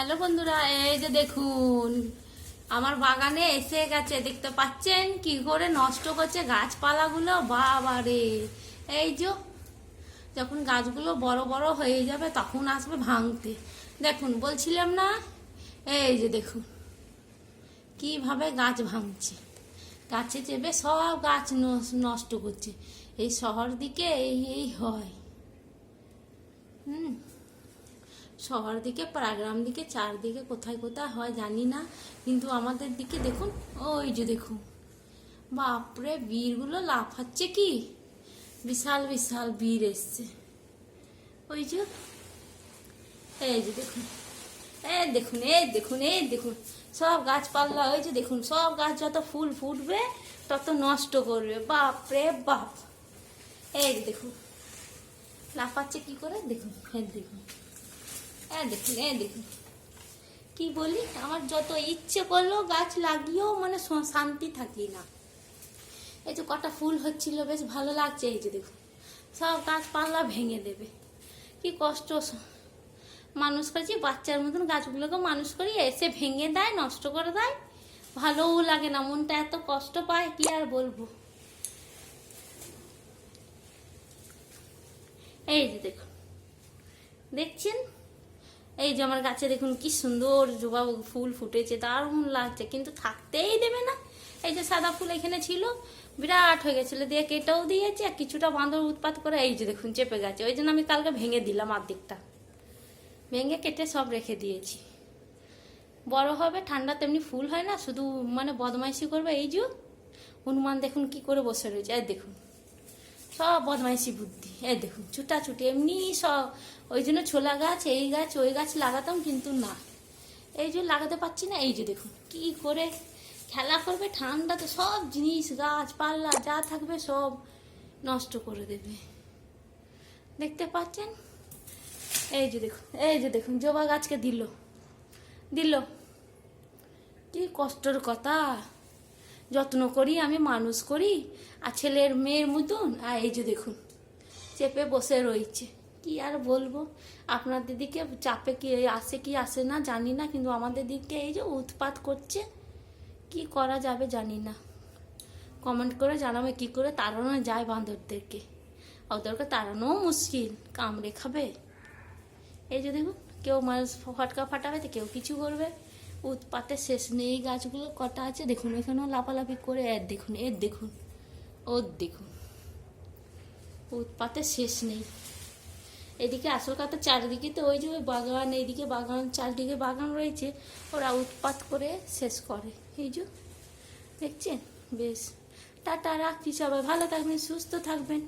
Hello বন্ধুরা, এই যে দেখুন আমার বাগানে এসে গেছে। দেখতে পাচ্ছেন কি করে নষ্ট করছে গাছপালাগুলো। বাবারে, এই যে যখন গাছগুলো বড় বড় হয়ে যাবে তখন আসবে ভাঙতে। দেখুন বলছিলাম না, এই যে দেখুন কিভাবে গাছ ভাঙছে। গাছে চেপে সব গাছ নষ্ট করছে। এই শহর দিকে এই হয়। শহর দিকে গ্রাম দিকে চারদিকে কোথায় কোথায় হয় জানি না, কিন্তু আমাদের দিকে দেখুন, ওই যে দেখুন বাপরে বীরগুলো লাফাচ্ছে, কি বিশাল বিশাল বীর এসছে। ওই যে এই যে দেখুন, এই দেখুন, এই দেখুন, এই দেখুন সব গাছপালা। ওই যে দেখুন সব গাছ যত ফুল ফুটবে তত নষ্ট করবে। বাপরে বাপ, এই যে দেখুন লাফাচ্ছে কি করে, দেখুন দেখুন, দেখুন, দেখুন কি বলি, আমার যত ইচ্ছে করলো গাছ লাগিয়েও মানে শান্তি থাকি না। এই যে কটা ফুল হচ্ছিল বেশ ভালো লাগছে, এই যে দেখুন সব গাছপালা ভেঙে দেবে। কি কষ্ট মানুষ করেছি, বাচ্চার মতন গাছগুলোকে মানুষ করি, এসে ভেঙে দেয়, নষ্ট করে দেয়। ভালোও লাগে না, মনটা এত কষ্ট পায় কি আর বলবো। এই যে দেখুন, দেখছেন এই যে আমার গাছে দেখুন কি সুন্দর জবা ফুল ফুটেছে, দারুণ লাগছে, কিন্তু থাকতেই দেবে না। এই যে সাদা ফুল এখানে ছিল, বিরাট হয়ে গেছিল, দিয়ে কেটেও দিয়েছে, আর কিছুটা বাঁদর উৎপাত করে এই যে দেখুন চেপে গেছে। ওই জন্য আমি কালকে ভেঙে দিলাম, অর্ধেকটা ভেঙে কেটে সব রেখে দিয়েছি। বড় হবে, ঠান্ডা তেমনি ফুল হয় না, শুধু মানে বদমাইশি করবে। এই যে হনুমান দেখুন কি করে বসে রয়েছে, এই দেখুন সব বদমাইশি বুদ্ধি। এই দেখুন ছুটাছুটি এমনি সব। ওই জন্য ছোলা গাছ, এই গাছ, ওই গাছ লাগাতাম, কিন্তু না, এই যে লাগাতে পারছি না। এই যে দেখুন কি করে খেলা করবে, ঠান্ডাতে সব জিনিস গাছপালা যা থাকবে সব নষ্ট করে দেবে। দেখতে পাচ্ছেন, এই যে দেখুন, এই যে দেখুন জবা গাছকে দিল দিল, কি কষ্টের কথা। যত্ন করি আমি, মানুষ করি, আর ছেলের মেয়ের মতন, আর এই যে দেখুন চেপে বসে রয়েছে। কি আর বলবো, আপনার দিদিকে চাপে কি আসে কি আসে না জানি না, কিন্তু আমাদের দিকে এই যে উৎপাত করছে। কি করা যাবে জানি না, কমেন্ট করে জানাবে কি করে তাড়ানো যায় বাঁদরদেরকে। ওদেরকে তাড়ানোও মুশকিল, কামড়ে খাবে। এই যে দেখুন কেউ মানুষ ফটকা ফাটাবে তো কেউ কিছু করবে, উৎপাতে শেষ নেই। গাছগুলো কটা আছে দেখুন, এখানেও লাফালাফি করে, দেখুন দেখুন, ওর দেখুন উৎপাতে শেষ নেই। এদিকে আসল কথা চারিদিকে তো ওই যে ওই বাগান, এইদিকে বাগান, চারদিকে বাগান রয়েছে, ওরা উৎপাত করে শেষ করে। এই যে দেখছেন, বেশ টাটা, রাখছি, সবাই ভালো থাকবেন, সুস্থ থাকবেন।